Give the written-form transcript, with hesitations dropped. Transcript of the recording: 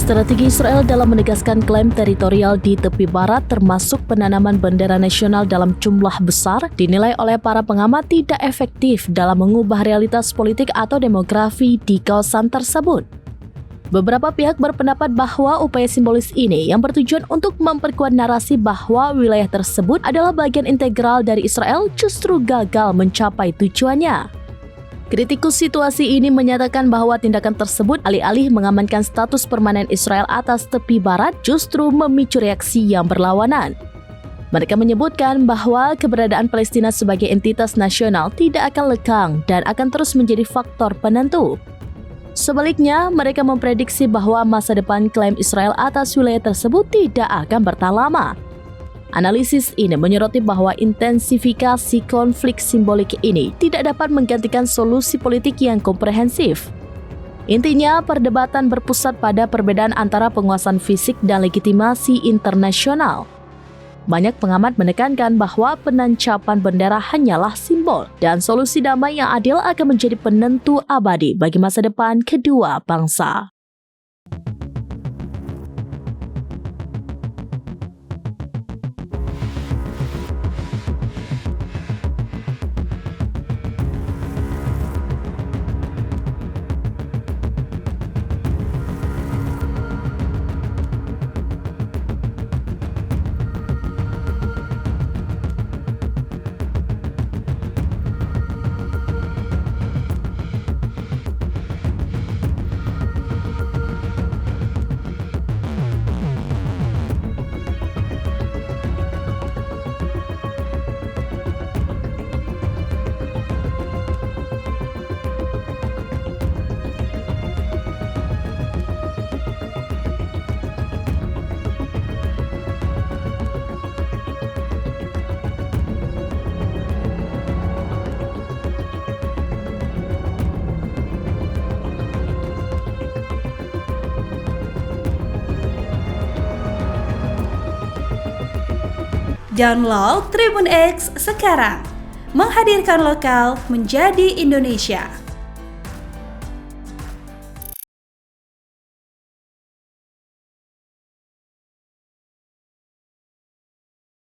Strategi Israel dalam menegaskan klaim teritorial di tepi barat termasuk penanaman bendera nasional dalam jumlah besar dinilai oleh para pengamat tidak efektif dalam mengubah realitas politik atau demografi di kawasan tersebut. Beberapa pihak berpendapat bahwa upaya simbolis ini yang bertujuan untuk memperkuat narasi bahwa wilayah tersebut adalah bagian integral dari Israel justru gagal mencapai tujuannya. Kritikus situasi ini menyatakan bahwa tindakan tersebut alih-alih mengamankan status permanen Israel atas tepi barat justru memicu reaksi yang berlawanan. Mereka menyebutkan bahwa keberadaan Palestina sebagai entitas nasional tidak akan lekang dan akan terus menjadi faktor penentu. Sebaliknya, mereka memprediksi bahwa masa depan klaim Israel atas wilayah tersebut tidak akan bertahan lama. Analisis ini menyoroti bahwa intensifikasi konflik simbolik ini tidak dapat menggantikan solusi politik yang komprehensif. Intinya, perdebatan berpusat pada perbedaan antara penguasaan fisik dan legitimasi internasional. Banyak pengamat menekankan bahwa penancapan bendera hanyalah simbol dan solusi damai yang adil akan menjadi penentu abadi bagi masa depan kedua bangsa. Download Tribun X sekarang, menghadirkan lokal menjadi Indonesia.